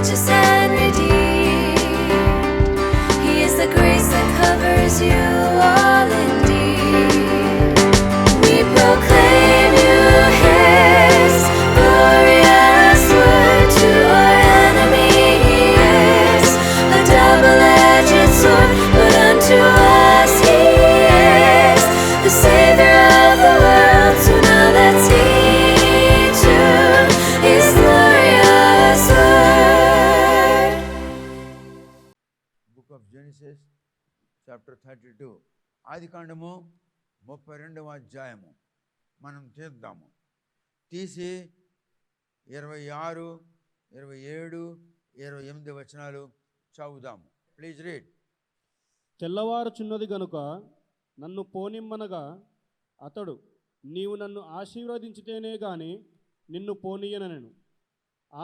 purchase and redeem. He is the grace that covers you all indeed. We proclaim you His glorious word. To our enemy He is a double-edged sword, but unto us He is the Savior of the world. So now let's heed to His glorious word. Book of Genesis, chapter 32. ఆదికాండము 32వ అధ్యాయము మనం తీద్దాము. తీసి 26, 27, 28 వచనాలు చదువుదాము. Please read. తెల్లవారుచున్నది గనుక నన్ను పోనిమ్మనగా అతడు, నీవు నన్ను ఆశీర్వదించితేనే గాని నిన్ను పోనీయనెను.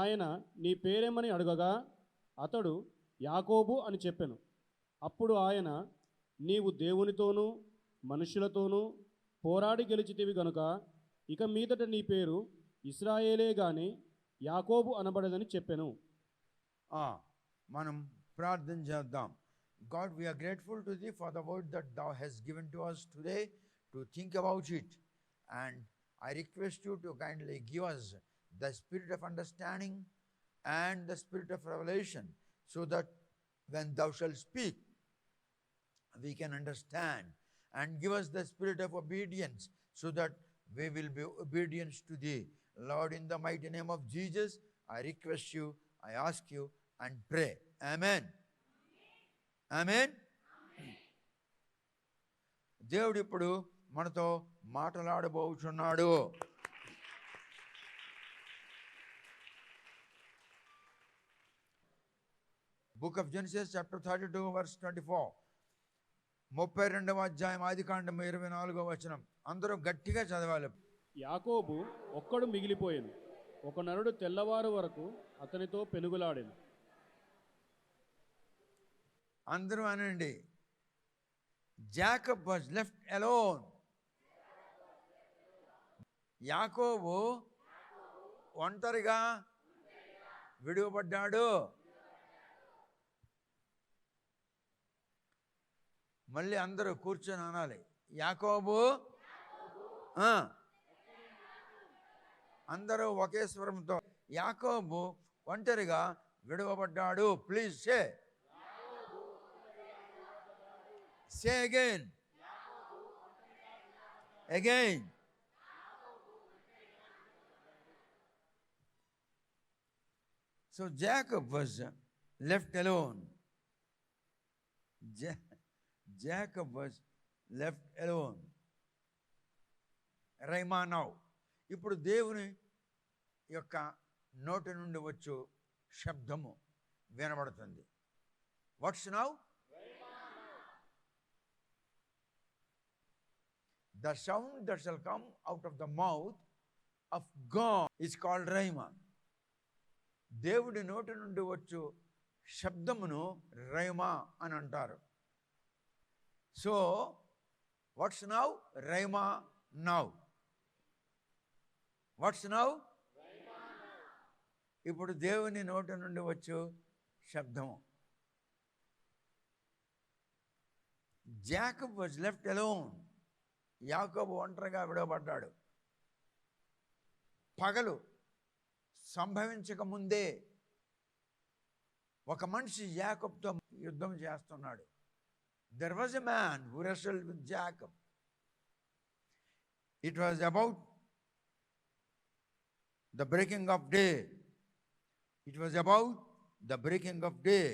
ఆయన, నీ పేరేమని అడగగా అతడు యాకోబు అని చెప్పెను. అప్పుడు ఆయన, నీవు దేవునితోనూ మనుషులతోనూ పోరాడి గెలిచితివి గనుక ఇక మీదట నీ పేరు ఇశ్రాయేలే గాని యాకోబు అనబడదని చెప్పెను. మనం ప్రార్థన చేద్దాం. God, we are grateful to Thee for the word that Thou hast given to us today to think about it. And I request You to kindly give us the spirit of understanding and the spirit of revelation, so that when Thou shalt speak, we can understand. And give us the spirit of obedience, so that we will be obedient to Thee. Lord, in the mighty name of Jesus, I request You, I ask You, and pray. Amen. ఆమేన్. దేవుడు ఇప్పుడు మనతో మాట్లాడబోచున్నాడు. Book of Genesis chapter 32 verse 24. 32వ అధ్యాయం ఆదికాండం 24వ వచనం. అందరూ గట్టిగా చదవాలి. యాకోబు ఒక్కడు మిగిలిపోయాను, ఒక నరుడు తెల్లవారు వరకు అతనితో పెనుగులాడెను. అందరూ అనండి. Jacob was left alone. యాకోబు ఒంటరిగా విడువబడ్డాడు. మళ్ళీ అందరూ కూర్చొని అనాలి, యాకోబు. అందరూ ఒకే స్వరంతో, యాకోబు ఒంటరిగా విడువబడ్డాడు. Please say. Say again. Again. So Jacob was left alone. Jacob was left alone. Rhema now. ఇప్పుడు దేవుని యొక్క నోటి నుండి వచ్చు శబ్దము వినబడుతుంది. What's now? The sound that shall come out of the mouth of God is called Rhema. దేవుడి నోటి నుండి వచ్చు శబ్దమును రైమా అని అంటారు. So what's now? Rhema now. What's now? ఇప్పుడు దేవుని నోటి నుండి వచ్చు శబ్దము. Jacob was left alone. యాకోబు ఒంటరిగా విడవబడ్డాడు. పగలు సంభవించక ముందే ఒక మనిషి యాకోబుతో యుద్ధం చేస్తున్నాడు. There was a man who wrestled with Jacob. It was about the breaking of day. It was about the breaking of day.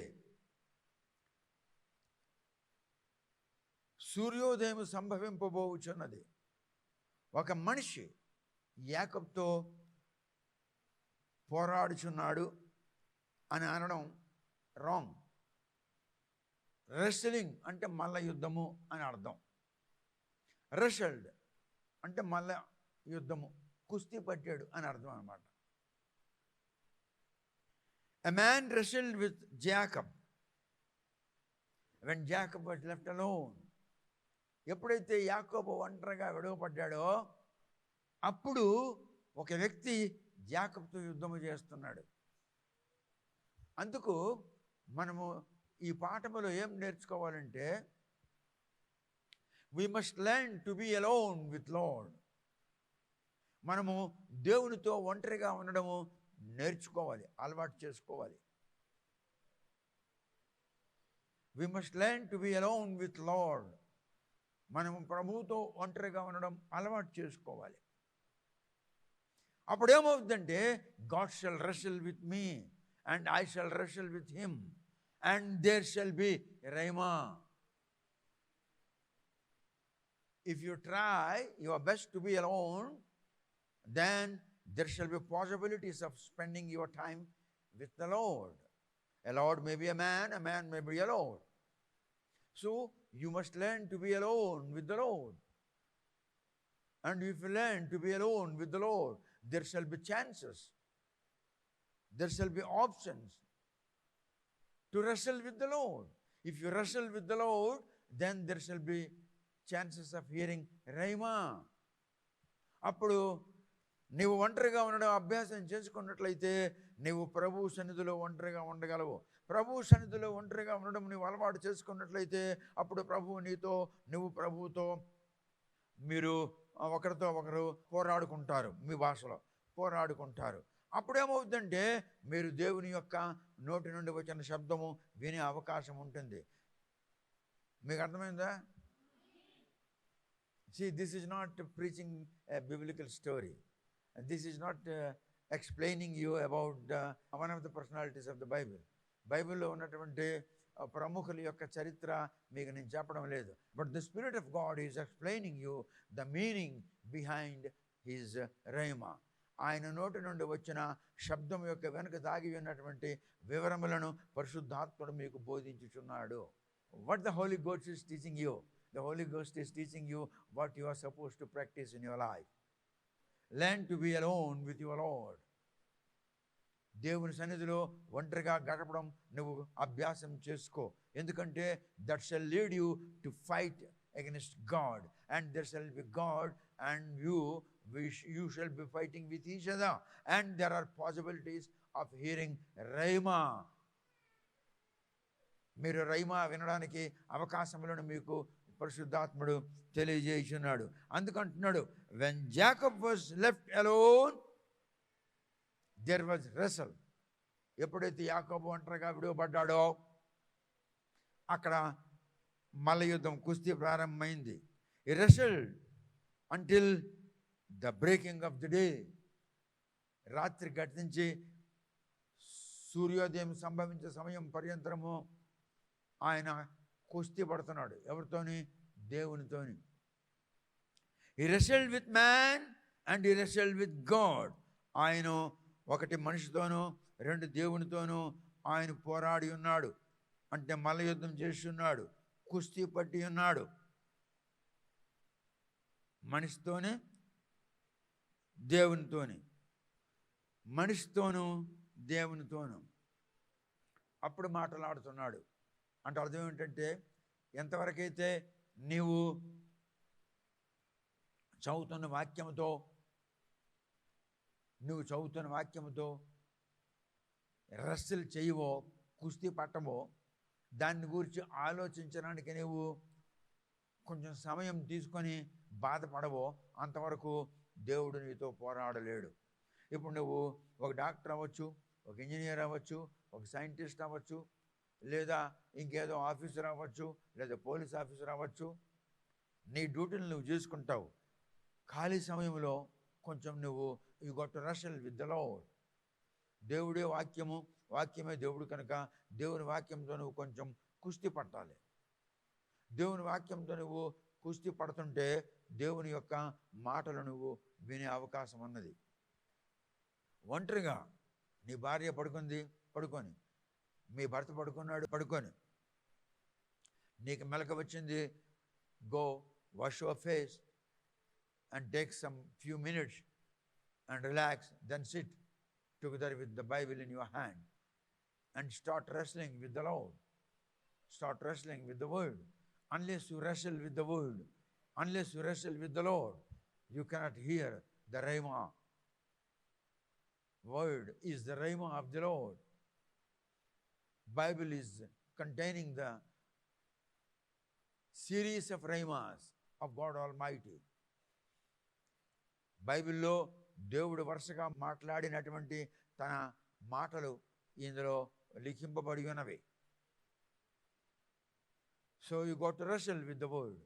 సూర్యోదయం సంభవింపబోచున్నది. ఒక మనిషి యాకోబుతో పోరాడుచున్నాడు అని అనడం రాంగ్. రెస్లింగ్ అంటే మల్ల యుద్ధము అని అర్థం. రెస్ల్డ్ అంటే మల్ల యుద్ధము, కుస్తీ పట్టాడు అని అర్థం అన్నమాట. A man wrestled with Jacob when Jacob was left alone. ఎప్పుడైతే యాకోబు ఒంటరిగా విడవబడ్డాడో అప్పుడు ఒక వ్యక్తి యాకోబుతో యుద్ధము చేస్తున్నాడు. అందుకు మనము ఈ పాఠములో ఏం నేర్చుకోవాలంటే, we must learn to be alone with Lord. మనము దేవునితో ఒంటరిగా ఉండడము నేర్చుకోవాలి, అలవాటు చేసుకోవాలి. We must learn to be alone with Lord. మనము ప్రభువుతో ఒంటరిగా ఉండడం అలవాటు చేసుకోవాలి. అప్పుడేమవుతుందంటే, God shall wrestle with me and I shall wrestle with him and there shall be Rhema. If you try your best to be alone, then there shall be possibilities of spending your time with the Lord. A Lord may be a man may be a Lord. So you must learn to be alone with the Lord. And if you learn to be alone with the Lord, there shall be chances. There shall be options to wrestle with the Lord. If you wrestle with the Lord, then there shall be chances of hearing Rhema. అప్పుడు నీవు ఒంటరిగా ఉండడం అభ్యాసం చేసుకున్నట్లయితే నీవు ప్రభు సన్నిధిలో ఒంటరిగా ఉండగలవు. ప్రభు సన్నిధిలో ఒంటరిగా ఉండడం నీవు అలవాటు చేసుకున్నట్లయితే అప్పుడు ప్రభువు నీతో, నువ్వు ప్రభువుతో మీరు ఒకరితో ఒకరు పోరాడుకుంటారు, మీ భాషలో పోరాడుకుంటారు. అప్పుడేమవుతుందంటే మీరు దేవుని యొక్క నోటి నుండి వచ్చిన శబ్దము వినే అవకాశం ఉంటుంది. మీకు అర్థమైందా? See, this is not preaching a biblical story. This is not explaining you about one of the personalities of the Bible. బైబిల్లో ఉన్నటువంటి ప్రముఖుల యొక్క చరిత్ర మీకు నేను చెప్పడం లేదు. But the spirit of God is explaining you the meaning behind his rhema. ఆయన నోటి నుండి వచ్చిన శబ్దం యొక్క వెనుక దాగి ఉన్నటువంటి వివరములను పరిశుద్ధాత్ముడు మీకు బోధించుచున్నాడు. What the Holy Ghost is teaching you? The Holy Ghost is teaching you what you are supposed to practice in your life. Learn to be alone with your Lord. దేవుని సన్నిధిలో ఒంటరిగా గడపడం నువ్వు అభ్యాసం చేసుకో. ఎందుకంటే that shall lead you to fight against God, and there shall be God and you shall be fighting with each other, and there are possibilities of hearing Rhema. మీరు రైమా వినడానికి అవకాశములను మీకు పరిశుద్ధాత్ముడు తెలియజేయుచున్నాడు. అందుకంటున్నాడు, when Jacob was left alone, there was wrestle. ఎప్పుడైతే యాకోబు ఒంటరిగా విడువబడ్డాడో అక్కడ మల్ల యుద్ధం, కుస్తీ ప్రారంభమైంది. He wrestled until the breaking of the day. రాత్రి గతించి సూర్యోదయం సంభవించే సమయం పర్యంతరము ఆయన కుస్తీ పడుతున్నాడు. ఎవరితోని? దేవునితోని. He wrestled with man and he wrestled with God. ఆయన ఒకటి మనిషితోనూ రెండు దేవునితోనూ ఆయన పోరాడి ఉన్నాడు. అంటే మల్ల యుద్ధం చేస్తున్నాడు, కుస్తీ పట్టి ఉన్నాడు. మనిషితోనే దేవునితోని, మనిషితోనూ దేవునితోనూ అప్పుడు మాట్లాడుతున్నాడు. అంటే అర్థం ఏంటంటే, ఎంతవరకైతే నీవు చదువుతున్న వాక్యముతో రెస్సిల్ చేయవో, కుస్తీ పట్టవో, దాన్ని గురించి ఆలోచించడానికి నీవు కొంచెం సమయం తీసుకొని బాధపడవో, అంతవరకు దేవుడు నీతో పోరాడలేడు. ఇప్పుడు నువ్వు ఒక డాక్టర్ అవ్వచ్చు, ఒక ఇంజనీర్ అవ్వచ్చు, ఒక సైంటిస్ట్ అవ్వచ్చు, లేదా ఇంకేదో ఆఫీసర్ అవ్వచ్చు, లేదా పోలీస్ ఆఫీసర్ అవ్వచ్చు. నీ డ్యూటీని నువ్వు చేసుకుంటావు. ఖాళీ సమయంలో కొంచెం నువ్వు you got to wrestle with the Lord. దేవుడే వాక్యమే దేవుడు కనుక దేవుని వాక్యంతో నువ్వు కొంచెం కుస్తీ పట్టాలి. దేవుని వాక్యంతో నువ్వు కుస్తీ పడుతుంటే దేవుని యొక్క మాటలు నువ్వు వినే అవకాశం ఉన్నది. ఒంటరిగా నీ భార్య పడుకొని, మీ భర్త పడుకొని, నీకు మెలక వచ్చింది, go wash your face and take some few minutes and relax, then sit together with the Bible in your hand and start wrestling with the Lord. Start wrestling with the Word. Unless you wrestle with the Word, unless you wrestle with the Lord, you cannot hear the Rhema. Word is the Rhema of the Lord. Bible is containing the series of rhemas of God Almighty. బైబిల్లో దేవుడు వరుసగా మాట్లాడినటువంటి తన మాటలు ఇందులో లిఖింపబడి ఉన్నవి. So you got to wrestle with the word.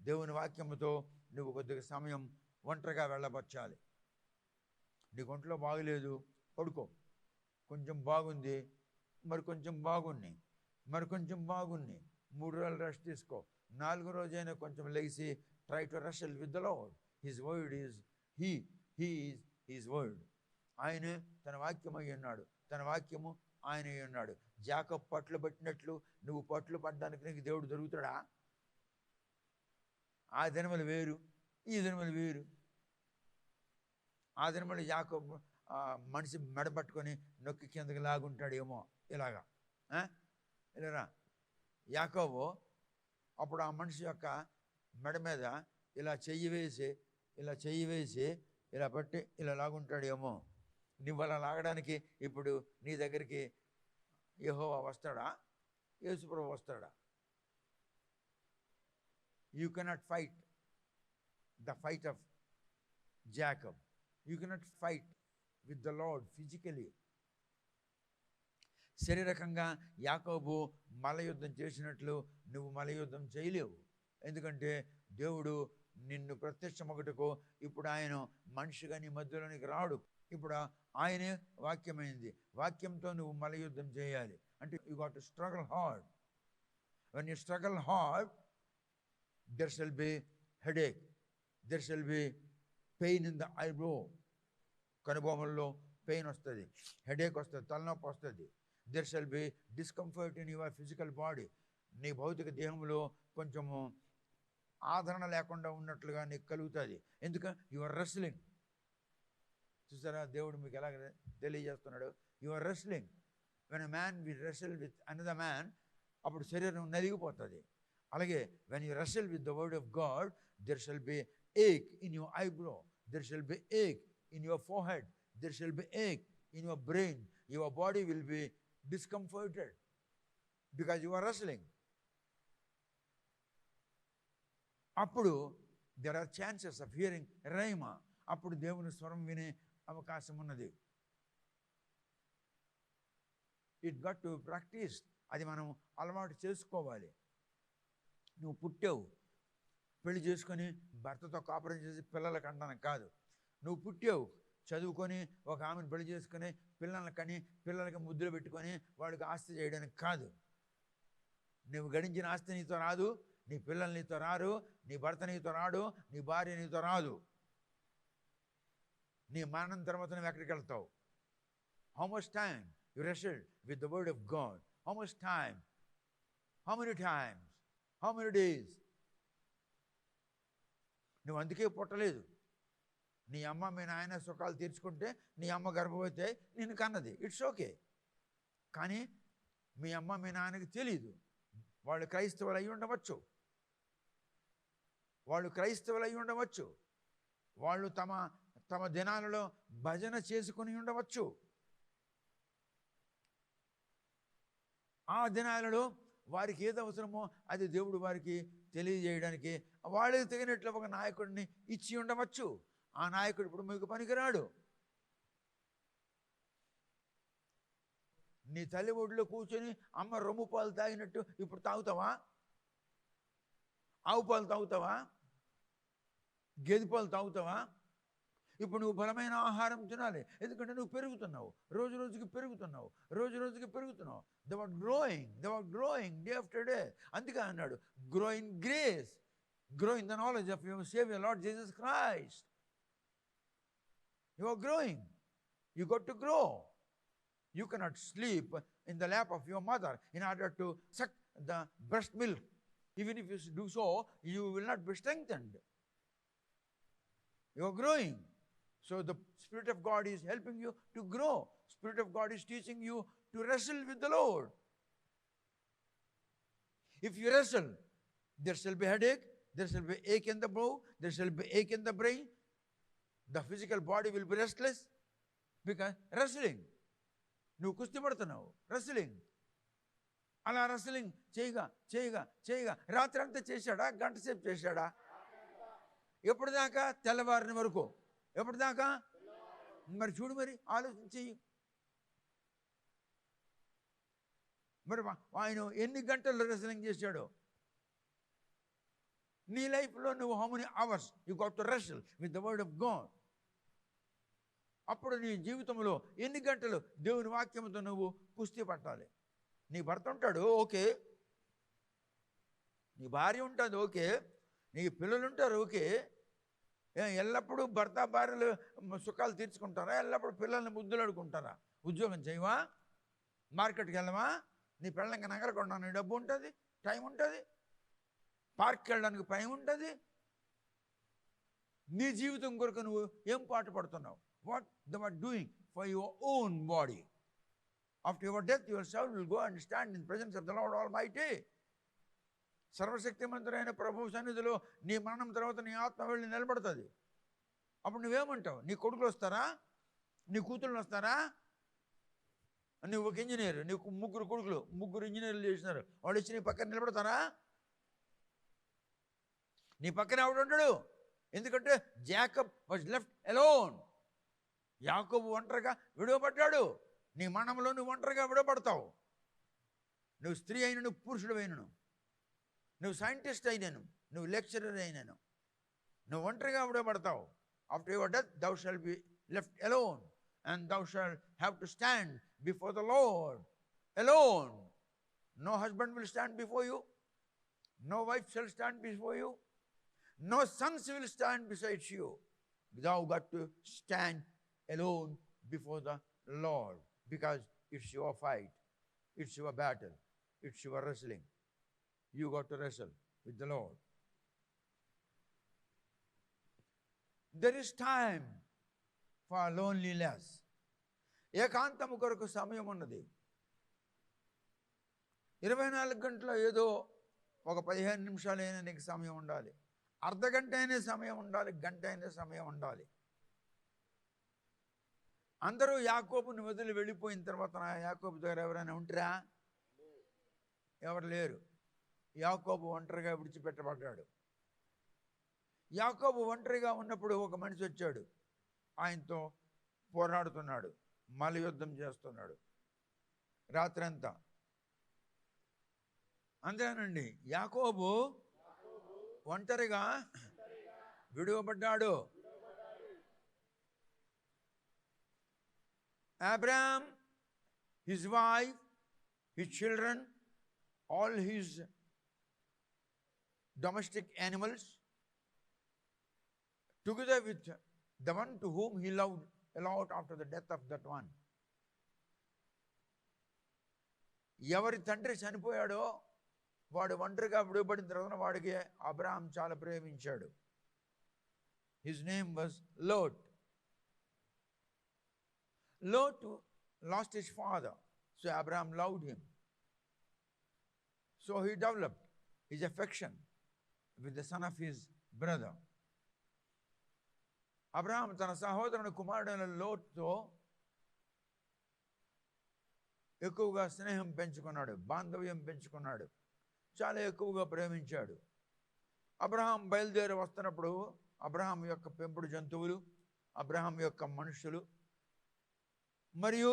దేవుని వాక్యముతో నువ్వు కొద్దిగా సమయం ఒంటరిగా వెళ్ళబర్చాలి. నీకు ఒంట్లో బాగలేదు, పడుకో. కొంచెం బాగుంది, మరి కొంచెం బాగున్నాయి, మరి కొంచెం బాగున్నాయి, 3 రోజులు రెస్ట్ తీసుకో. 4వ రోజైనా కొంచెం లేచి try to wrestle with the Lord. His word is he is his word. ఆయనే తన వాక్యం అయి ఉన్నాడు, తన వాక్యము ఆయన అయి ఉన్నాడు. జాకబ్ పట్లు పట్టినట్లు నువ్వు పట్లు పడ్డానికి నీకు దేవుడు దొరుకుతాడా? ఆ దినములు వేరు, ఈ దినములు వేరు. ఆ దినములు యాకోబు మనిషి మెడ పట్టుకొని నొక్కి కిందకి లాగుంటాడేమో ఇలాగా, ఇలారా. యాకోబు అప్పుడు ఆ మనిషి యొక్క మెడ మీద ఇలా చెయ్యి వేసి ఇలా పట్టి ఇలా లాగుంటాడేమో. నువ్వు అలా లాగడానికి ఇప్పుడు నీ దగ్గరికి యెహోవా వస్తాడా? యేసుప్రభు వస్తాడా? You cannot fight the fight of Jacob. You cannot fight with the Lord physically. శరీరకంగా యాకోబు మల్లయుద్ధం చేసినట్లు నువ్వు మల్లయుద్ధం చేయలేవు. ఎందుకంటే దేవుడు నిన్ను ప్రత్యక్షమొకటకు ఇప్పుడు ఆయన మనిషిగా నీ మధ్యలోనికి రాడు. ఇప్పుడు ఆయనే వాక్యమైంది. వాక్యంతో నువ్వు మల్లయుద్ధం చేయాలి. అంటే you got to struggle hard. When you struggle hard, there shall be headache, there shall be pain in the eyebrow. కనుబొమ్మల్లో పెయిన్ వస్తుంది, హెడేక్ వస్తుంది, తలనొప్పి వస్తుంది. there shall be discomfort in your physical body. నీ భౌతిక దేహంలో కొంచెము ఆదరణ లేకుండా ఉన్నట్లుగా నీకు కలుగుతుంది. ఎందుకంటే యు ఆర్ రెస్లింగ్. చూసారా దేవుడు మీకు ఎలాగ తెలియజేస్తున్నాడు? You are wrestling. When a man we wrestle with another man, అప్పుడు శరీరం నలిగిపోతుంది. అలాగే when you wrestle with the word of God, there shall be ache in your eyebrow, there shall be ache in your forehead, there shall be ache in your brain. Your body will be discomforted because you are wrestling. అప్పుడు there are chances of hearing rhema. అప్పుడు దేవుని స్వరం వినే అవకాశం ఉన్నది. it got to be practiced. అది మనం అలవాటు చేసుకోవాలి. నువ్వు పుట్టావు, పెళ్లి చేసుకొని భర్తతో కాపురం చేసి పిల్లలకు అనడానికి కాదు. నువ్వు పుట్టావు, చదువుకొని ఒక ఆమెను పెళ్లి చేసుకొని పిల్లల్ని కని పిల్లలకి ముద్దులు పెట్టుకొని వాడికి ఆస్తి చేయడానికి కాదు. నువ్వు గడించిన ఆస్తి నీతో రాదు, నీ పిల్లలు నీతో రారు, నీ భర్త నీతో రాడు, నీ భార్య నీతో రాదు. నీ మరణం తర్వాత నువ్వు ఎక్కడికి వెళ్తావు? How much time you rested with the word of God? How much time? How many times? How many days? నువ్వు అందుకే పుట్టలేదు. నీ అమ్మ మీ నాయన సుఖాలు తీర్చుకుంటే నీ అమ్మ గర్భవతి నిన్ను కన్నది, ఇట్స్ ఓకే. కానీ మీ అమ్మ మీ నాన్నకి తెలియదు. వాళ్ళు క్రైస్తవులు అయి ఉండవచ్చు, వాళ్ళు తమ దినాలలో భజన చేసుకుని ఉండవచ్చు. ఆ దినాలలో వారికి ఏది అవసరమో అది దేవుడు వారికి తెలియజేయడానికి వాళ్ళకి తగినట్లు ఒక నాయకుడిని ఇచ్చి ఉండవచ్చు. ఆ నాయకుడు ఇప్పుడు మీకు పనికిరాడు. నీ తల్లి ఒడిలో కూర్చొని అమ్మ రొమ్ము పాలు తాగినట్టు ఇప్పుడు తాగుతావా? ఆవు పాలు తాగుతావా? గేదె పాలు తాగుతావా? ఇప్పుడు నువ్వు బలమైన ఆహారం తినాలి. ఎందుకంటే నువ్వు పెరుగుతున్నావు, రోజు రోజుకి పెరుగుతున్నావు. They are growing day after day. అందుకే అన్నాడు grow in grace, grow in the knowledge of your saviour Lord Jesus Christ. You are growing, you got to grow. You cannot sleep in the lap of your mother in order to suck the breast milk. Even if you do so, you will not be strengthened. You are growing. So the Spirit of God is helping you to grow. Spirit of God is teaching you to wrestle with the Lord. If you wrestle, there shall be headache, there shall be ache in the brow, there shall be ache in the brain. The physical body will be restless because wrestling. నువ్వు కుస్తీ పడుతున్నావు, wrestling. అలా wrestling చేయగా చేయగా చేయగా రాత్రి అంతా చేశాడా? గంట సేపు చేశాడా? ఎప్పుడు దాకా? తెల్లవారిన వరకు. ఎప్పుడు దాకా? మరి చూడు, మరి ఆలోచించి. మరి ఆయన ఎన్ని గంటలు రెస్లింగ్ చేశాడో? నీ లైఫ్లో నువ్వు how many hours you got to wrestle with the word of God? అప్పుడు నీ జీవితంలో ఎన్ని గంటలు దేవుని వాక్యంతో నువ్వు కుస్తీ పట్టాలి? నీ భర్త ఉంటాడు, ఓకే. నీ భార్య ఉంటుంది, ఓకే. నీ పిల్లలు ఉంటారు, ఓకే. ఎల్లప్పుడూ భర్త భార్యలు సుఖాలు తీర్చుకుంటారా? ఎల్లప్పుడూ పిల్లల్ని ముద్దులు అడుకుంటారా? ఉద్యోగం చేయవా? మార్కెట్కి వెళ్ళవా? నీ పిల్లలకి నగలు కొనడానికి డబ్బు ఉంటుంది, టైం ఉంటుంది. పార్క్కి వెళ్ళడానికి టైం ఉంటుంది. నీ జీవితం కొరకు నువ్వు ఏం పాట పడుతున్నావు? What they are doing for your own body? After your death, your soul will go and stand in the presence of the Lord Almighty. సర్వశక్తిమంతుడైన ప్రభు సన్నిధిలో నీ మరణం తర్వాత నీ ఆత్మ వెళ్ళి నిలబడుతుంది. అప్పుడు నువ్వేమంటావు? నీ కొడుకులు వస్తారా? నీ కూతుళ్ళు వస్తారా? నువ్వు ఒక ఇంజనీర్, నీకు ముగ్గురు కొడుకులు, ముగ్గురు ఇంజనీర్లు చేసినారు, వాళ్ళు వచ్చి నీ పక్కన నిలబడతారా? నీ పక్కన ఎవడు ఉంటాడు? ఎందుకంటే జాకబ్ వాజ్ లెఫ్ట్ అలోన్. యాకోబు ఒంటరిగా విడువబడ్డాడు. నీ మరణంలో నువ్వు ఒంటరిగా విడబడతావు. నువ్వు స్త్రీ అయినను, పురుషుడు అయినను, నువ్వు సైంటిస్ట్ అయినను, నువ్వు లెక్చరర్ అయినను, నువ్వు ఒంటరిగా విడబడతావు. After your death thou shalt be left alone and thou shalt have to stand before the Lord alone. No husband will stand before you, no wife shall stand before you, no sons will stand beside you. Thou got to stand alone before the Lord, because it's your fight, it's your battle, it's your wrestling. You got to wrestle with the Lord. There is time for loneliness. ఏకాంతము కొరకు సమయం ఉన్నది. 24 గంటల్లో ఏదో ఒక 15 నిమిషాలైనా నీకు సమయం ఉండాలి. అర్ధగంట అయినా సమయం ఉండాలి, గంట అయినా సమయం ఉండాలి. అందరూ యాకోబుని వదిలి వెళ్ళిపోయిన తర్వాత నా యాకోబు దగ్గర ఎవరైనా ఉంటారా? ఎవరు లేరు. యాకోబు ఒంటరిగా విడిచిపెట్టబడ్డాడు. యాకోబు ఒంటరిగా ఉన్నప్పుడు ఒక మనిషి వచ్చాడు, ఆయనతో పోరాడుతున్నాడు, మల్లయుద్ధం చేస్తున్నాడు రాత్రంతా. అంతేనండి, యాకోబు ఒంటరిగా విడువబడ్డాడు. Abraham, his wife, his children, all his domestic animals, together with the one to whom he loved a lot after the death of that one. ఎవరి తండ్రి చనిపోయాడో వాడు ఒంటరిగా విడువబడిన తర్వాత వాడికి అబ్రహాం చాలా ప్రేమించాడు. His name was lot. Lot lost his father, so Abraham loved him. So he developed his affection with the son of his brother. Abraham తన సహోదరుని కుమారుడైన లోతుతో ఎక్కువగా స్నేహం పెంచుకున్నాడు, బాంధవ్యం పెంచుకున్నాడు, చాలా ఎక్కువగా ప్రేమించాడు. అబ్రహాం బయలుదేరి వస్తున్నప్పుడు అబ్రహాం యొక్క పెంపుడు జంతువులు, అబ్రహాం యొక్క మనుషులు మరియు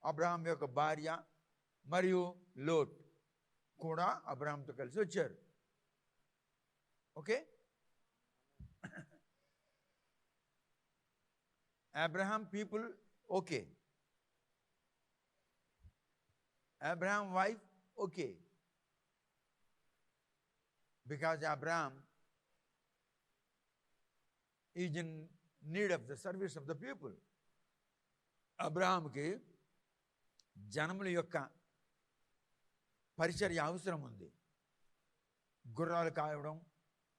అబ్రహాం యొక్క భార్య మరియు లోట్ కూడా అబ్రహాంతో కలిసి వచ్చారు. Okay, Abraham people okay, Abraham wife okay, because Abraham is in need of the service of the people. అబ్రహాంకి జనముల యొక్క పరిచర్య అవసరం ఉంది. గుర్రాలు కాయడం,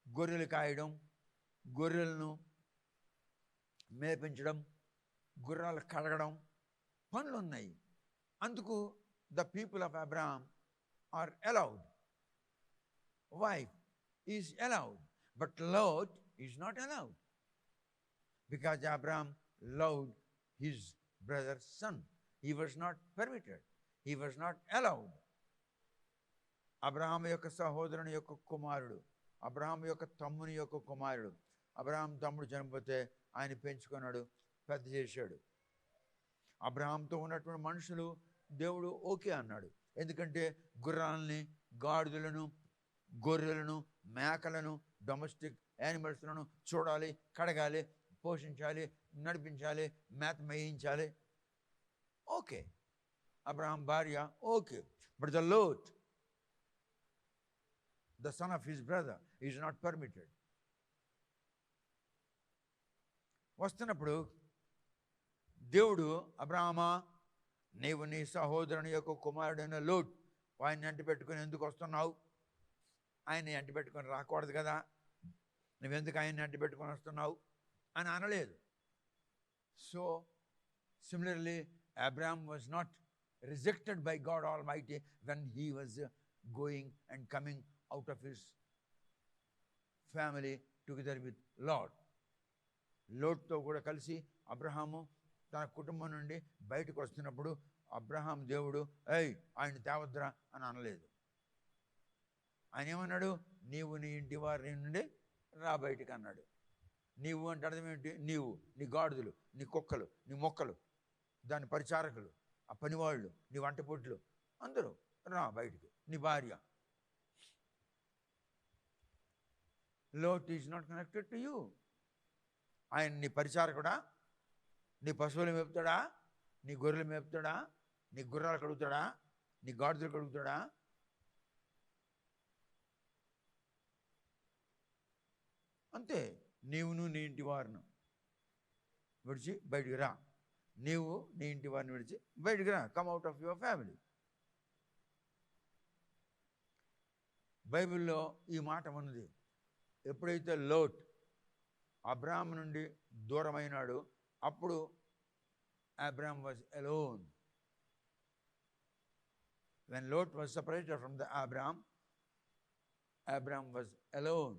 గొర్రెలు కాయడం, గొర్రెలను మేపించడం, గుర్రాలు కడగడం పనులు ఉన్నాయి. అందుకు the people of Abraham are allowed. Wife is allowed, but Lot is not allowed, because Abraham loved his brother's son. He was not permitted. He was not allowed. Abraham యొక్క సహోదరుని యొక్క కుమారుడు, అబ్రహాం యొక్క తమ్ముని యొక్క కుమారుడు. అబ్రహాం తమ్ముడు చనిపోతే ఆయన పెంచుకున్నాడు, పెద్ద చేశాడు. అబ్రహాంతో ఉన్నటువంటి మనుషులు దేవుడు ఓకే అన్నాడు. ఎందుకంటే గుర్రాలని, గాడిదలను, గొర్రెలను, మేకలను, డొమెస్టిక్ యానిమల్స్లను చూడాలి, కడగాలి, పోషించాలి, నడిపించాలి, మేత మేయించాలి. ఓకే. అబ్రహాం భార్య okay. But the lot, the son of his brother, is not permitted. వస్తున్నప్పుడు దేవుడు, అబ్రహామా, నీవు నీ సహోదరుని యొక్క కుమారుడైన లోట్ ఆయన్ని అంటి పెట్టుకుని ఎందుకు వస్తున్నావు? ఆయన్ని అంటి పెట్టుకొని రాకూడదు కదా, నువ్వెందుకు ఆయన్ని అంటి పెట్టుకొని వస్తున్నావు అని అనలేదు. So similarly Abraham was not rejected by God almighty when he was going and coming out of his family together with Lot. లోట్తో కూడా కలిసి అబ్రహాము తన కుటుంబం నుండి బయటకు వస్తున్నప్పుడు అబ్రహాం దేవుడు ఆయన తేవద్దురా అని అనలేదు. ఆయన ఏమన్నాడు? నీవు నీ ఇంటి వారి నుండి రా బయటికి అన్నాడు. నీవు అంటే అర్థం ఏంటి? నీవు, నీ గాడిదలు, నీ కుక్కలు, నీ మొక్కలు, దాని పరిచారకులు, ఆ పనివాళ్ళు, నీ వంటపొట్లు అందరూ రా బయటికి, నీ భార్య. Lot is not connected to you. ఆయన నీ పరిచారకుడా? నీ పశువులు మేపుతాడా? నీ గొర్రెలు మేపుతాడా? నీ గుర్రాలు కడుగుతాడా? నీ గాడిదలు కడుగుతాడా? అంతే. నీవును నీ ఇంటి వారిను విడిచి బయటికి రా. నీవు నీ ఇంటి వారిని విడిచి బయటికి రా. Come out of your family. బైబిల్లో ఈ మాట ఉన్నది. ఎప్పుడైతే లోట్ అబ్రహాం నుండి దూరమైనాడు, అప్పుడు Abraham was alone. When Lot was separated from the Abraham was alone.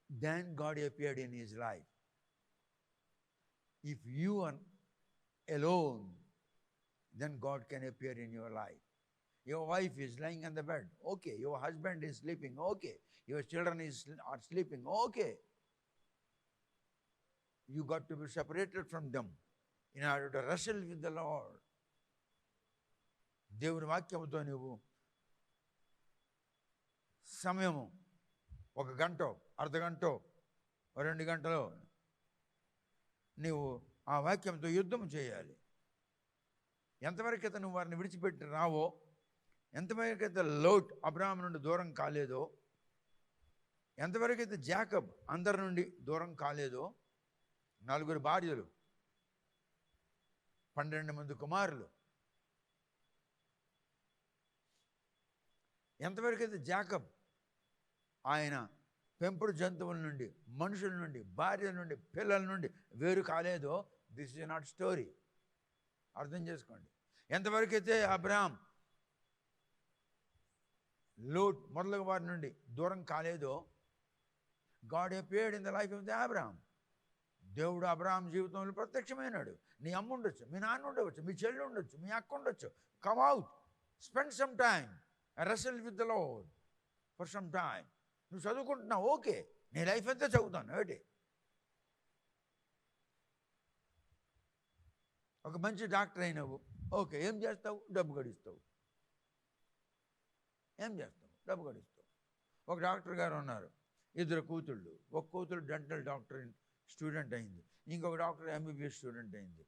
Then God appeared in his life. If you are alone, then God can appear in your life. Your wife is lying on the bed, okay. Your husband is sleeping, okay. Your children are sleeping, okay. You got to be separated from them in order to wrestle with the Lord. దేవుని వాక్యముతో నువ్వు సమయము 1 గంట, అర్ధగంట, 2 గంటలో నీవు ఆ వాక్యంతో యుద్ధం చేయాలి. ఎంతవరకైతే నువ్వు వారిని విడిచిపెట్టి రావో, ఎంతవరకైతే లోట్ అబ్రహాం నుండి దూరం కాలేదో, ఎంతవరకైతే జాకబ్ అందరి నుండి దూరం కాలేదో, 4 భార్యలు, 12 మంది కుమారులు, ఎంతవరకైతే జాకబ్ ఆయన పెంపుడు జంతువుల నుండి, మనుషుల నుండి, భార్యల నుండి, పిల్లల నుండి వేరు కాలేదో, దిస్ ఇస్ నాట్ స్టోరీ. అర్థం చేసుకోండి. ఎంతవరకైతే అబ్రహాం లోట్ మొదలగు వారి నుండి దూరం కాలేదో, God appeared in the life of the Abraham. దేవుడు అబ్రహాం జీవితంలో ప్రత్యక్షమైనాడు. నీ అమ్మ ఉండొచ్చు, మీ నాన్న ఉండవచ్చు, మీ చెల్లి ఉండొచ్చు, మీ అక్క ఉండొచ్చు. Come out, spend some time, wrestle with the Lord for some time. నువ్వు చదువుకుంటున్నావు, ఓకే. నీ లైఫ్ అంతా చదువుతాను ఏమిటి? ఒక మంచి డాక్టర్ అయినావు, ఓకే. ఏం చేస్తావు? డబ్బు గడిస్తావు. ఏం చేస్తావు? డబ్బు గడిస్తావు. ఒక డాక్టర్ గారు ఉన్నారు, 2 కూతుళ్ళు. ఒక కూతురు డెంటల్ డాక్టర్ స్టూడెంట్ అయింది, ఇంకొక డాక్టర్ ఎంబీబీఎస్ స్టూడెంట్ అయింది.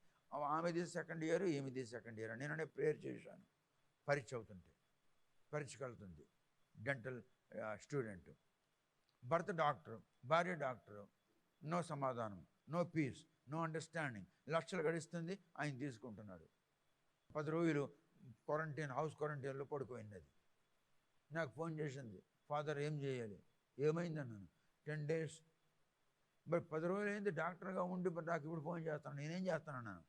ఆమెది 2nd ఇయర్, ఈమెది 2nd ఇయర్. నేను ప్రేయర్ చేశాను. పరీక్ష అవుతుంటే, పరీక్షకు వెళ్తుంది డెంటల్ స్టూడెంట్. భర్త డాక్టరు, భార్య డాక్టరు. నో సమాధానం, నో పీస్, నో అండర్స్టాండింగ్. లక్షలు గడిస్తుంది, ఆయన తీసుకుంటున్నాడు. 10 రోజులు క్వారంటైన్, హౌస్ క్వారంటైన్లో పడిపోయింది. అది నాకు ఫోన్ చేసింది, ఫాదర్ ఏం చేయాలి? ఏమైంది అన్నాను. 10 days. మరి 10 రోజులు అయింది డాక్టర్గా ఉండి, మరి నాకు ఇప్పుడు ఫోన్ చేస్తాను. నేనేం చేస్తాను అన్నాను.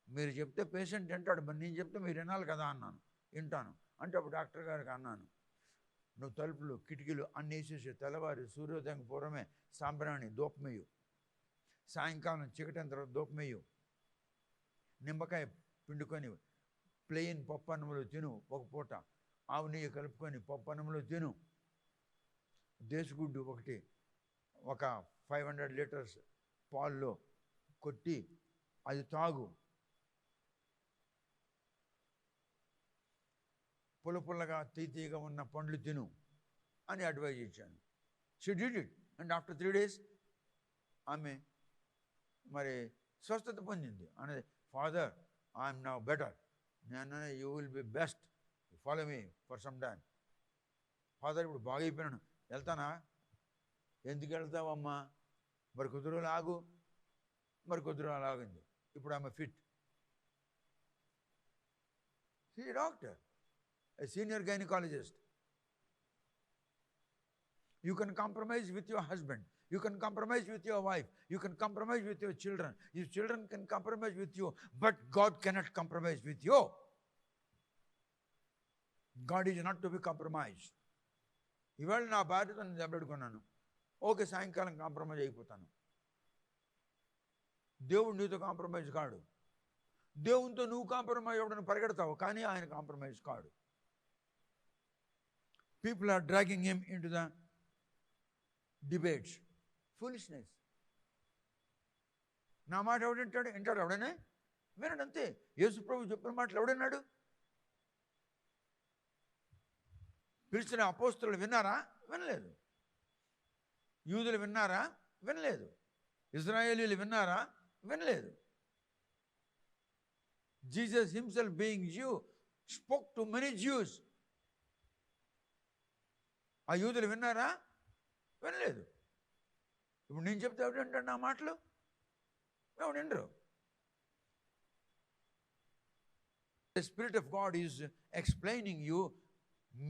మీరు చెప్తే పేషెంట్ వింటాడు, మరి నేను చెప్తే మీరు వినాలి కదా అన్నాను. వింటాను అంటే అప్పుడు డాక్టర్ గారికి అన్నాను, నువ్వు తలుపులు, కిటికీలు అన్నీ వేసేసి తెల్లవారి సూర్యోదయం పూర్వమే సాంబ్రాణి దూపమేయు, సాయంకాలం చీకటైన తర్వాత దూపమేయు, నిమ్మకాయ పిండుకొని ప్లెయిన్ పప్పు అన్నంలో తిను ఒక పూట, ఆవు నెయ్యి కలుపుకొని పప్పు అన్నంలో తిను. దేశగుడ్డు ఒకటి ఒక 500 లీటర్స్ పాల్లో కొట్టి అది తాగు. పుల్లగా తీయగా ఉన్న పండ్లు తిను అని అడ్వైజ్ ఇచ్చాను. She did it. And after 3 days ఆమె మరి స్వస్థత పొందింది. అనేది, ఫాదర్ ఐఎమ్ నౌ బెటర్. నేను you will be best, follow me for some time. Father ఇప్పుడు బాగా అయిపోయినాను, వెళ్తానా? ఎందుకు వెళ్తావమ్మా? మరి కొద్ది రోజులు ఆగు. మరి కొద్ది రోజులు ఆగింది. ఇప్పుడు ఆమె fit. She doctor, a senior gynecologist. You can compromise with your husband. You can compromise with your wife. You can compromise with your children. Your children can compromise with you, but God cannot compromise with you. God is not to be compromised. ఇవాళ నా బాధ్యతను దెబ్బెట్టుకున్నాను, okay సాయంకాలం compromise అయిపోతాను. దేవుడు నీతో compromise కాడు. దేవునితో నువ్వు కాంప్రమైజ్ అవ్వడానికి పరిగెడతావు, కానీ ఆయన కాంప్రమైజ్ కాడు. People are dragging him into the debates. Foolishness. నా మాట ఎవడంటాడు? వింటాడు ఎవడనే? వినడు అంతే. యేసు ప్రభు చెప్పిన మాటలు ఎవడన్నాడు? పిలిచిన అపోస్తలులు విన్నారా? వినలేదు. యూదులు విన్నారా? వినలేదు. ఇజ్రాయేలీలు విన్నారా? వినలేదు. Jesus himself being Jew spoke to many Jews. ఆ యూదులు విన్నారా? వినలేదు. ఇప్పుడు నేను చెప్తే ఎవడంటాడు నా మాటలు? ఎవడు వినరు. The Spirit of God is explaining you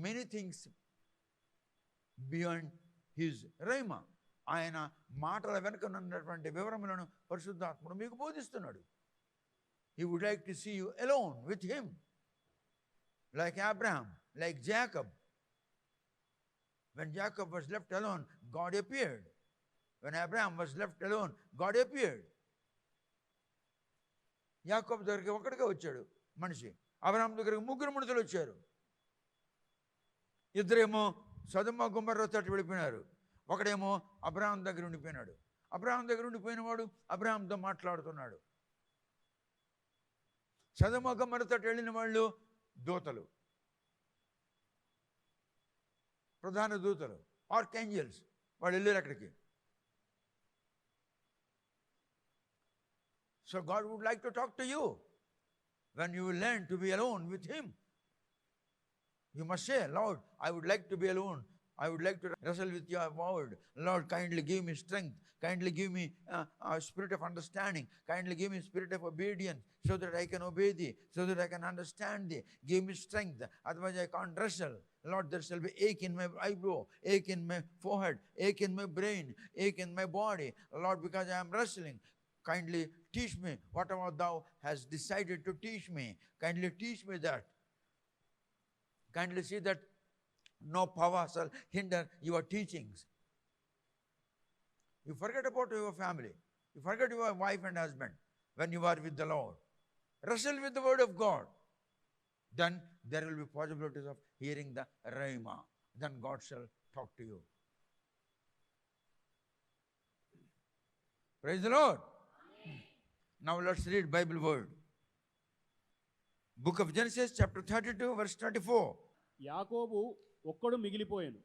many things beyond his rhema. ఆయన మాటల వెనుక ఉన్నటువంటి వివరములను పరిశుద్ధాత్ముడు మీకు బోధిస్తున్నాడు. He would like to see you alone with him, like Abraham, like Jacob. When Jacob was left alone, God appeared. When Abraham was left alone, God appeared. యాకోబు దగ్గరికి ఒక్కడికే వచ్చాడు మనిషి, అబ్రహాం దగ్గరికి ముగ్గురు మనుషులు వచ్చారు. ఇద్దరేమో సొదొమ గొమొర్రా తట్టు వెళ్ళిపోయినారు, ఒకడేమో అబ్రహాం దగ్గర ఉండిపోయినాడు. అబ్రహాం దగ్గర ఉండిపోయిన వాడు అబ్రహాంతో మాట్లాడుతున్నాడు. సొదొమ గొమొర్రా తట్టు వెళ్ళిన వాళ్ళు దూతలు, ప్రధాన దూతలు, ఆర్కేంజల్స్. వాళ్ళు వెళ్ళారు అక్కడికి. So God would like to talk to you. When you will learn to be alone with him, you must say, Lord, I would like to be alone. I would like to wrestle with your word. Lord, kindly give me strength. Kindly give me a spirit of understanding. Kindly give me a spirit of obedience so that I can obey thee, so that I can understand thee. Give me strength. Otherwise I can't wrestle. Lord, there shall be ache in my eyebrow, ache in my forehead, ache in my brain, ache in my body. Lord, because I am wrestling. Kindly teach me whatever thou hast decided to teach me. Kindly teach me that. Kindly see that no power shall hinder your teachings. You forget about your family. You forget your wife and husband when you are with the Lord. Wrestle with the word of God. Then there will be possibilities of hearing the rhema. Then God shall talk to you. Praise the Lord. Now let's read Bible word. Book of Genesis chapter 32 verse 24. యాకోబు ఒక్కడు మిగిలిపోయాను,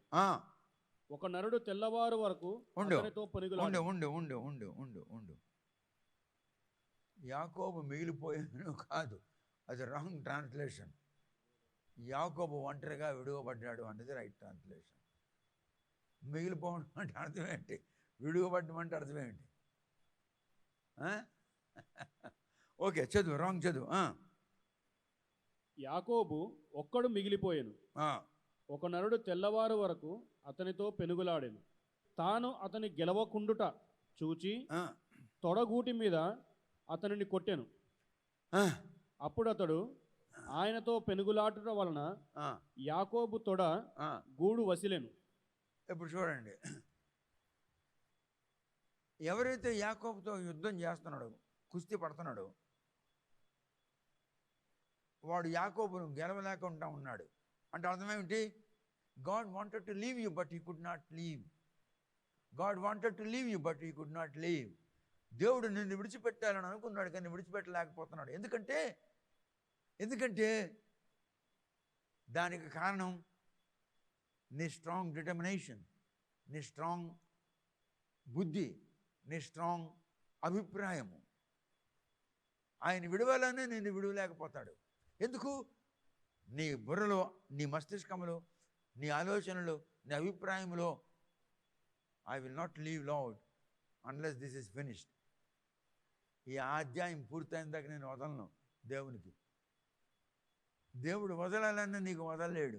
ఒక నరుడు తెల్లవారు వరకు అతనితో పనిగలాడెను. ఉండు. యాకోబు మిగిలిపోయాను కాదు, అది రాంగ్ ట్రాన్స్లేషన్. యాకోబు ఒంటరిగా విడువబడ్డాడు అన్నది రైట్ ట్రాన్స్లేషన్. మిగిలిపోవడం అంటే అర్థం ఏంటి? విడువబడ్డం అంటే అర్థం ఏంటి? ఓకే, చదువు. రాంగ్ చదువు. యాకోబు ఒక్కడు మిగిలిపోయాను, ఒక నరుడు తెల్లవారు వరకు అతనితో పెనుగులాడెను. తాను అతని గెలవకుండుట చూచి తొడగూటి మీద అతనిని కొట్టెను. అప్పుడు అతడు ఆయనతో పెనుగులాటుట వలన యాకోబు తొడ గూడు వసిలెను. ఇప్పుడు చూడండి, ఎవరైతే యాకోబుతో యుద్ధం చేస్తున్నాడో, కుస్తీ పడుతున్నాడో, వాడు యాకోబును గెలవలేకుండా ఉన్నాడు. అంటే అర్థమేమిటి? God wanted to leave you but he could not leave. God wanted to leave you but he could not leave. దేవుడు నిన్ను విడిచిపెట్టాలని అనుకున్నాడు కానీ విడిచిపెట్టలేకపోతున్నాడు. ఎందుకంటే దానికి కారణం నీ స్ట్రాంగ్ డిటర్మినేషన్, నీ స్ట్రాంగ్ బుద్ధి, నీ స్ట్రాంగ్ అభిప్రాయము. ఆయన విడవాలని నిన్ను విడవలేకపోతాడు. ఎందుకు? నీ బుర్రలో, నీ మస్తిష్కంలో, నీ ఆలోచనలో, నీ అభిప్రాయంలో I will not leave Lord unless this is finished. ఈ అధ్యాయం పూర్తయిన దాకా నేను వదలను దేవునికి. దేవుడు వదలాలని నీకు వదలలేడు.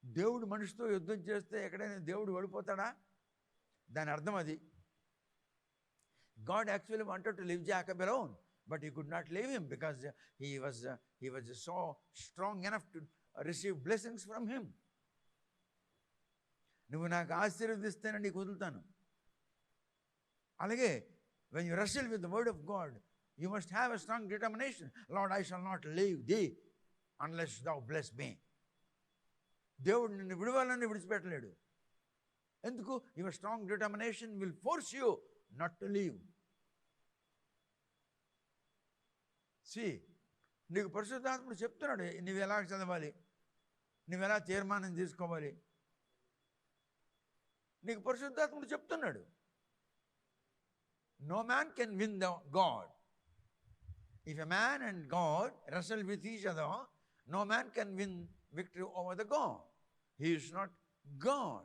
దేవుడు మనిషితో యుద్ధం చేస్తే ఎక్కడైనా దేవుడు ఓడిపోతాడా? దాని అర్థం అది. God actually wanted to leave Jacob alone, but he could not leave him because he was so strong enough to receive blessings from him. నువ్వు నాకు ఆశీర్వదిస్తేనే నీకు వదులుతాను. అలాగే when you wrestle with the word of God, you must have a strong determination. Lord, I shall not leave thee unless thou bless me. దేవుడు నిన్ను విడవాలని విడిచిపెట్టలేడు. ఎందుకు? Your strong determination will force you not to leave. See, నీకు పరిశుద్ధాత్ముడు చెప్తున్నాడు నువ్వు ఎలా చదవాలి, నువ్వు ఎలా తీర్మానం తీసుకోవాలి. నీకు పరిశుద్ధాత్ముడు చెప్తున్నాడు. No man can win the God. If a man and God wrestle with each other, no man can win victory over the God. He is not God.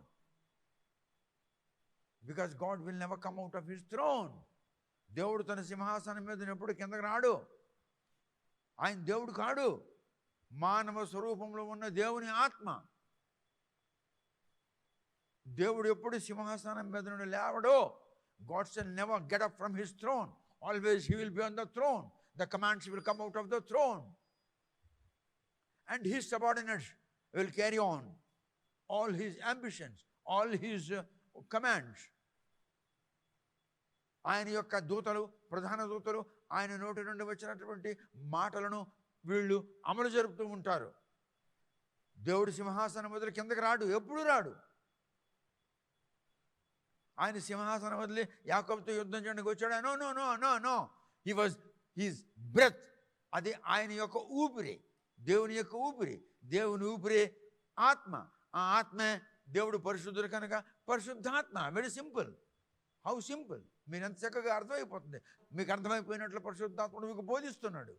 Because God will never come out of his throne. దేవుడు తన సింహాసనం మీద ఎప్పుడు కిందకు రాడు. ఆయన దేవుడు కాడు. మానవ స్వరూపంలో ఉన్న దేవుని ఆత్మ. దేవుడు ఎప్పుడు సింహాసనం మీద నుండి లేవడో. God shall never get up from his throne. Always he will be on the throne. The commands will come out of the throne. And his subordinates will carry on all his ambitions, all his commands. ఆయన యొక్క దూతలు, ప్రధాన దూతలు ఆయన నోటి నుండి వచ్చినటువంటి మాటలను వీళ్ళు అమలు జరుపుతూ ఉంటారు. దేవుడు సింహాసనం వదిలి కిందకి రాడు, ఎప్పుడు రాడు. ఆయన సింహాసనం వదిలి యాకోబుతో యుద్ధం చేయడానికి వచ్చాడు. No no no no no he was his breath. అది ఆయన యొక్క ఊపిరి, దేవుని యొక్క ఊపిరి. దేవుని ఊపిరి ఆత్మ. ఆ ఆత్మే దేవుడు పరిశుద్ధుడు కనుక పరిశుద్ధాత్మ. Very simple. How simple. మీరు ఎంత చక్కగా అర్థమైపోతుంది. మీకు అర్థమైపోయినట్లు పరిశుద్ధాత్ముడు మీకు బోధిస్తున్నాడు.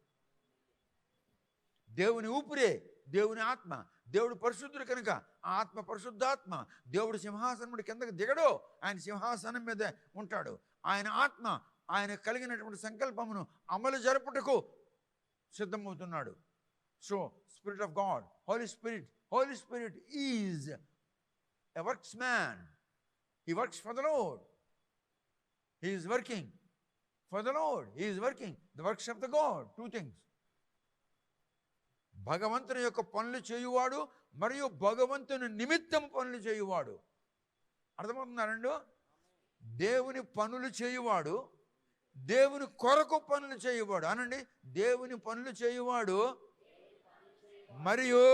దేవుని ఊపిరే దేవుని ఆత్మ. దేవుడు పరిశుద్ధుడు కనుక ఆ ఆత్మ పరిశుద్ధాత్మ. దేవుడు సింహాసనం కిందకు దిగడు, ఆయన సింహాసనం మీద ఉంటాడు. ఆయన ఆత్మ ఆయన కలిగినటువంటి సంకల్పమును అమలు జరుపుటకు సిద్ధమవుతున్నాడు. So Spirit of God, Holy Spirit is a works man. He works for the Lord. He is working for the Lord. He is working the works of the God. Two things. భగవంతుని యొక్క పనులు చేయువాడు మరియు భగవంతుని నిమిత్తం పనులు చేయువాడు. అర్థమవుతున్నారండి? దేవుని పనులు చేయువాడు, దేవుని కొరకు పనులు చేయువాడు. అనండి, దేవుని పనులు చేయువాడు మరియు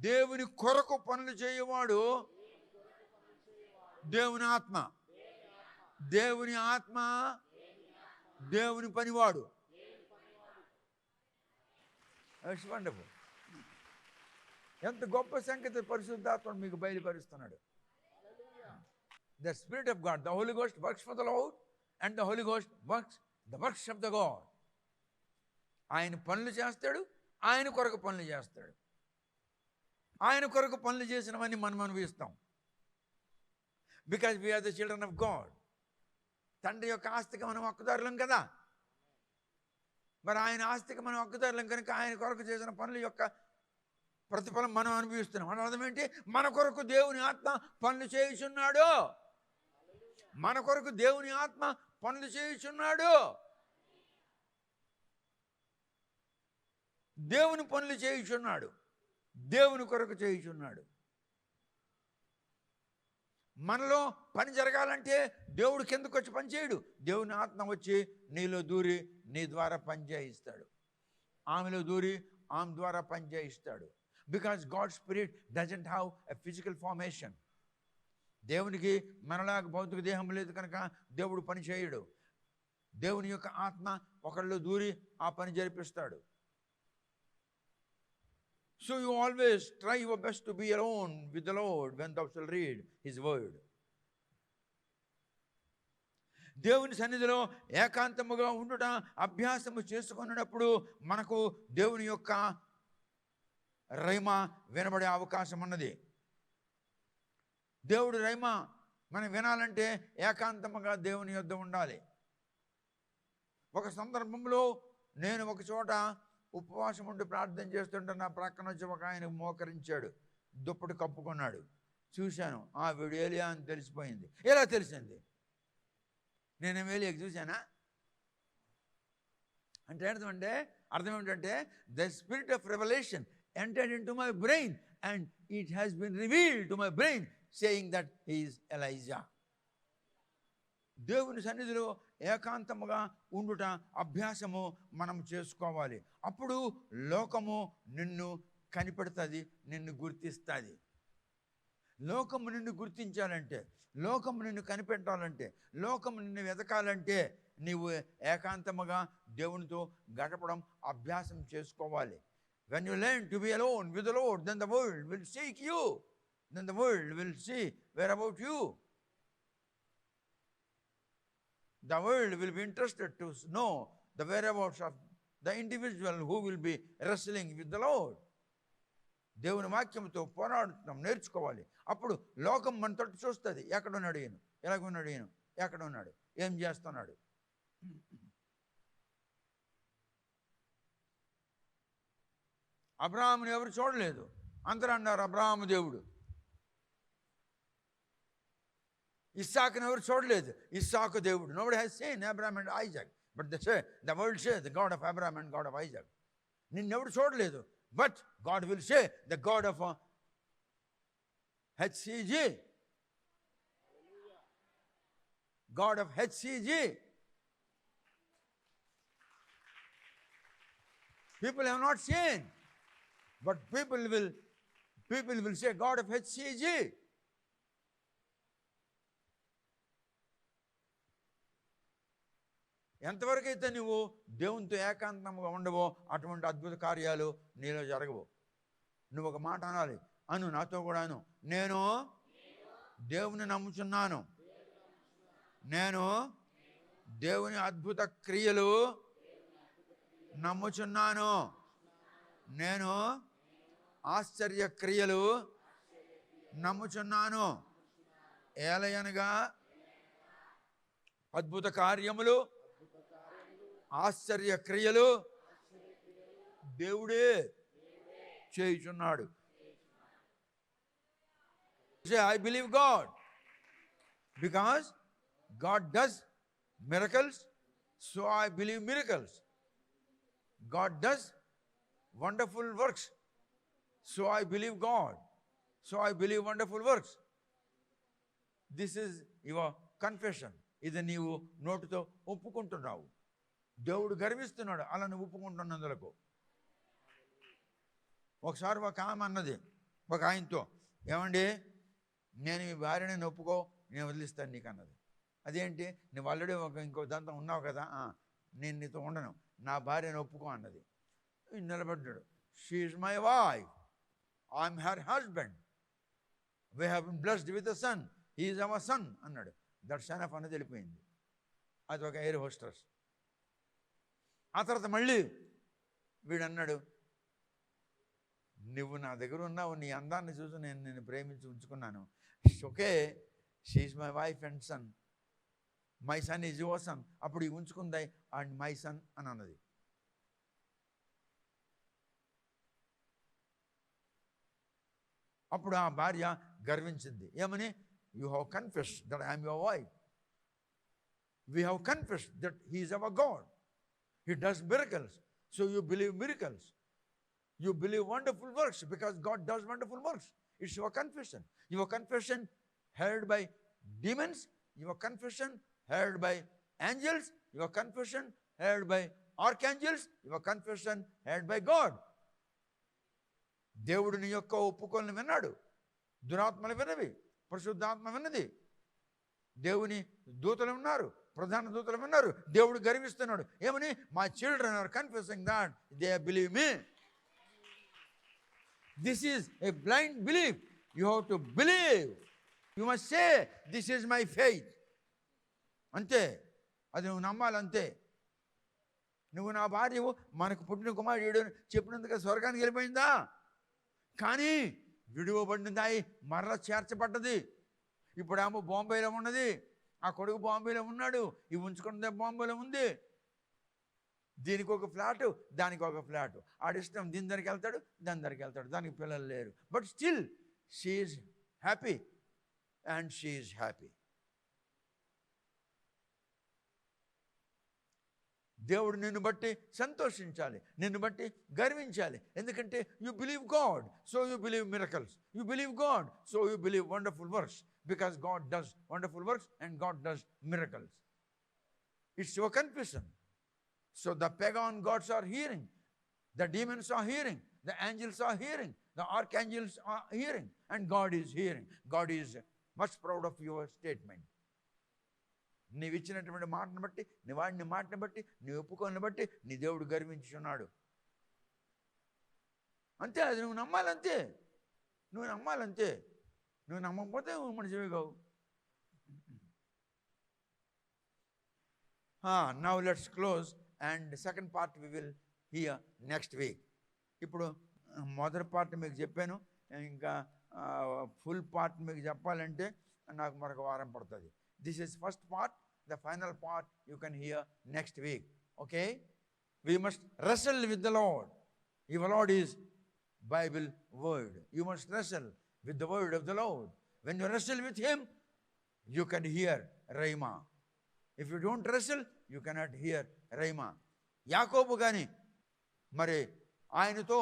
దేవుని కొరకు పనులు చేయువాడు దేవుని ఆత్మ. దేవుని ఆత్మ దేవుని పనివాడు. వండర్ఫుల్. ఎంత గొప్ప సంగతి పరిశుద్ధాత్మ మీకు బయలుపరుస్తున్నాడు. The spirit of God, the Holy Ghost works for the Lord and the Holy Ghost works the works of the God. ఆయన పనులు చేస్తాడు, ఆయన కొరకు పనులు చేస్తాడు. ఆయన కొరకు పనులు చేసినవన్నీ మనం అనుభవిస్తాం. Because we are the children of God. తండ్రి యొక్క ఆస్తికి మనం హక్కుదారులం కదా. మరి ఆయన ఆస్తికి మనం హక్కుదారులం కనుక ఆయన కొరకు చేసిన పనుల యొక్క ప్రతిఫలం మనం అనుభవిస్తున్నాం. మన అర్థం ఏంటి? మన కొరకు దేవుని ఆత్మ పనులు చేయుచున్నాడు. మన కొరకు దేవుని ఆత్మ పనులు చేయుచున్నాడు. దేవుని పనులు చేయుచున్నాడు, దేవుని కొరకు చేయుచున్నాడు. మనలో పని జరగాలంటే దేవుడు కిందకు వచ్చి పని చేయడు. దేవుని ఆత్మ వచ్చి నీలో దూరి నీ ద్వారా పని చేయిస్తాడు. ఆమెలో దూరి ఆమె ద్వారా పని చేయిస్తాడు. Because God spirit doesn't have a physical formation. దేవునికి మనలాగా భౌతిక దేహం లేదు కనుక దేవుడు పని చేయడు. దేవుని యొక్క ఆత్మ ఒకళ్ళు దూరి ఆ పని జరిపిస్తాడు. So you always try your best to be alone with the Lord when thou shalt read His word. దేవుని సన్నిధిలో ఏకాంతముగా ఉండుట అభ్యాసము చేసుకున్నప్పుడు మనకు దేవుని యొక్క రహమ వినబడే అవకాశం ఉన్నది. దేవుడు రహమ మనం వినాలంటే ఏకాంతముగా దేవుని యొద్ద ఉండాలి. ఒక సందర్భంలో నేను ఒక చోట ఉపవాసం ఉండి ప్రార్థన చేస్తుంటే నా ప్రక్కన వచ్చి ఒక ఆయన మోకరించాడు, దుప్పటి కప్పుకున్నాడు. చూశాను, వీడు ఏలియా అని తెలిసిపోయింది. ఎలా తెలిసింది? నేనేం ఏలియాకి చూశానా అంటే అర్థం ఏమిటంటే the spirit of revolution entered in to my brain and it has been revealed to my brain saying that he is Elijah. దేవుని సన్నిధిలో ఏకాంతముగా ఉండుట అభ్యాసము మనం చేసుకోవాలి. అప్పుడు లోకము నిన్ను కనిపెడుతుంది, నిన్ను గుర్తిస్తుంది. లోకము నిన్ను గుర్తించాలంటే, లోకము నిన్ను కనిపెట్టాలంటే, లోకము నిన్ను వెతకాలంటే నీవు ఏకాంతముగా దేవునితో గడపడం అభ్యాసం చేసుకోవాలి. When you learn to be alone with the Lord, then the world will seek you. Then the world will see where about you. The world will be interested to know the whereabouts of the individual who will be wrestling with the Lord. దేవుని వాక్యంతో పోరాడుతున్నాం, నేర్చుకోవాలి. అప్పుడు లోకం మన తట్టు చూస్తుంది. ఎక్కడున్నాడు ఈయన, ఎలాగున్నాడు ఈయన, ఎక్కడ ఉన్నాడు, ఏం చేస్తున్నాడు. అబ్రహాముని ఎవరు చూడలేదు, అందరూ అన్నారు అబ్రహాము దేవుడు. ఇస్సాకుని ఎవరు చూడలేదు, ఇస్సాకు దేవుడు. Nobody has seen Abraham and Isaac, but the world says the God of Abraham and God of Isaac. నిన్నెవడు చూడలేదు, but God will say the God of HCG. God of HCG. People have not seen, but people will say God of HCG. ఎంతవరకు అయితే నువ్వు దేవునితో ఏకాంతంగా ఉండవో అటువంటి అద్భుత కార్యాలు నీలో జరగవు. నువ్వు ఒక మాట అనాలి, నాతో కూడాను, నేను దేవుని నమ్ముచున్నాను, నేను దేవుని అద్భుత క్రియలు నమ్ముచున్నాను, నేను ఆశ్చర్య క్రియలు నమ్ముచున్నాను. ఏలయనగా అద్భుత కార్యములు, ఆశ్చర్య క్రియలు దేవుడే చేయుచున్నాడు. Say, I believe God, because God does miracles, so I believe miracles. God does wonderful works, so I believe God, so I believe wonderful works. This is your confession. ఇది నీవు నోటితో ఒప్పుకుంటున్నావు. దేవుడు గర్విస్తున్నాడు అలా నువ్వు ఒప్పుకుంటున్నందులకు. ఒకసారి ఒక ఆమె అన్నది ఒక ఆయనతో, ఏమండి నేను మీ భార్యని ఒప్పుకో, నేను వదిలిస్తాను నీకు అన్నది. అదేంటి, నువ్వు ఆల్రెడీ ఇంకో దాంతో ఉన్నావు కదా, నేను నీతో ఉండను, నా భార్యను ఒప్పుకో అన్నది. నిలబడ్డాడు. She is my wife, I'm her husband, we have been blessed with a son, he is our son అన్నాడు. దట్ సన్ ఆఫ్ అన్నది వెళ్ళిపోయింది. అది ఒక ఎయిర్ హోస్టర్స్. ఆ తర్వాత మళ్ళీ వీడు అన్నాడు, నువ్వు నా దగ్గర ఉన్నావు, నీ అందాన్ని చూసి నేను ప్రేమించి ఉంచుకున్నాను. Okay, she is my wife and son, my son is your son. అప్పుడు ఈ ఉంచుకుంది అండ్ మై సన్ అని అన్నది. అప్పుడు ఆ భార్య గర్వించింది. ఏమని? You have confessed that I'm your wife, we have confessed that he is hour God, he does miracles, so you believe miracles. You believe wonderful works because God does wonderful works. It's your confession. Your confession heard by demons, your confession heard by angels, your confession heard by archangels, your confession heard by God. దేవుడు నీ యొక్క ఒప్పుకోలను విన్నాడు. దురాత్మలు విన్నవి, పరిశుద్ధాత్మ విన్నది, దేవుని దూతలు ఉన్నారు, ప్రధాన దూతలు విన్నారు. దేవుడు గర్విస్తున్నాడు ఏమని? My children are confessing that they believe me. This is a blind believe. You have to believe. You must say this is my faith. అంతే, అది నువ్వు నమ్మాలంతే. నువ్వు నా భార్యవు, మనకు పుట్టిన కుమారుడు చెప్పినందుకు స్వర్గానికి వెళ్ళిపోయిందా? కానీ విడువబడినదాయి మరలా చేర్చబడ్డది. ఇప్పుడు ఆమె బాంబేలో ఉన్నది, ఆ కొడుకు బాంబేలో ఉన్నాడు, ఇవి ఉంచుకున్నదే బాంబేలో ఉంది. దీనికి ఒక ఫ్లాటు, దానికి ఒక ఫ్లాటు. ఆడిష్టం దీని దగ్గరికి వెళ్తాడు, దాని దగ్గరికి వెళ్తాడు. దానికి పిల్లలు లేరు. But still she is happy and she is happy. దేవుడు నిన్ను బట్టి సంతోషించాలి, నిన్ను బట్టి గర్వించాలి. ఎందుకంటే you believe God, so you believe miracles. You believe God, so you believe wonderful works. Because God does wonderful works and God does miracles. It's your confession. So the pagan gods are hearing, the demons are hearing, the angels are hearing, the archangels are hearing, and God is hearing. God is much proud of your statement. నీవు ఇచ్చినటువంటి మాటను బట్టి, నీ వాడిని మాటను బట్టి, నీ ఒప్పుకోని బట్టి నీ దేవుడు గర్వించున్నాడు. అంతే, అది నువ్వు నమ్మాలంతే. నువ్వు నమ్మాలంతే. నువ్వు నమ్మకపోతే మనిషివి కావు. Now let's close and second part we will hear next week. ఇప్పుడు మొదటి పార్ట్ మీకు చెప్పాను, ఇంకా ఫుల్ పార్ట్ మీకు చెప్పాలంటే నాకు మరొక వారం పడుతుంది. This is first part. The final part you can hear next week. Okay, we must wrestle with the Lord. Your Lord is Bible word. You must wrestle with the word of the Lord. When you wrestle with him, you can hear Rhema. If you don't wrestle, you cannot hear Rhema. యాకోబు కానీ మరి ఆయనతో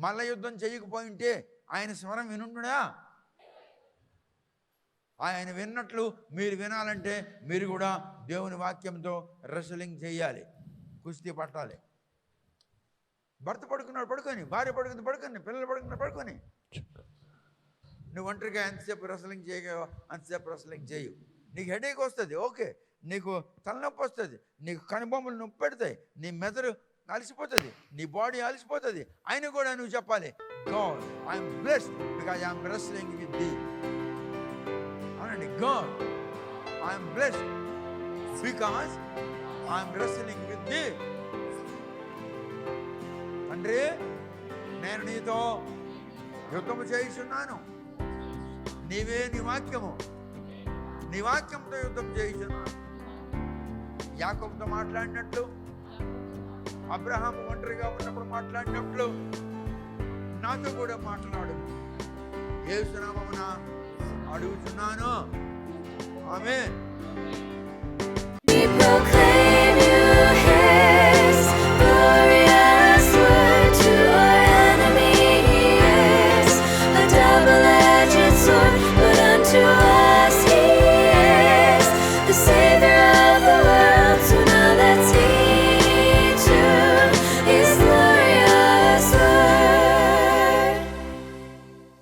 మల్ల యుద్ధం చేయకపోయింటే ఆయన స్వరం వినుండునా? ఆయన విన్నట్లు మీరు వినాలంటే మీరు కూడా దేవుని వాక్యంతో రెస్లింగ్ చేయాలి, కుస్తీ పట్టాలి. భర్త పడుకున్నాడు పడుకొని, భార్య పడుకుంది పడుకొని, పిల్లలు పడుకున్నారు పడుకొని. నువ్వు ఒంటరిగా ఎంతసేపు రెస్లింగ్ చేయగలవో అంతసేపు రెస్లింగ్ చేయు. నీకు హెడేక్ వస్తుంది, ఓకే. నీకు తలనొప్పి వస్తుంది, నీకు కనుబొమ్మలు నొప్పి పెడతాయి, నీ మెదడు అలసిపోతుంది, నీ బాడీ అలసిపోతుంది. అయినా కూడా నువ్వు చెప్పాలి, God I'm blessed because I'm wrestling with thee. అనండి, God I'm blessed because I'm wrestling with thee. తండ్రి, నేను నీతో యుద్ధము చేయిస్తున్నాను. నీవే నీ వాక్యము, నీ వాక్యంతో యుద్ధం చేయిస్తున్నాను. యాకోబుతో మాట్లాడినట్లు, అబ్రహాము ఒంటరిగా ఉన్నప్పుడు మాట్లాడినట్లు నాతో కూడా మాట్లాడు. యేసు నామమున అడుగుతున్నాను. ఆమేన్.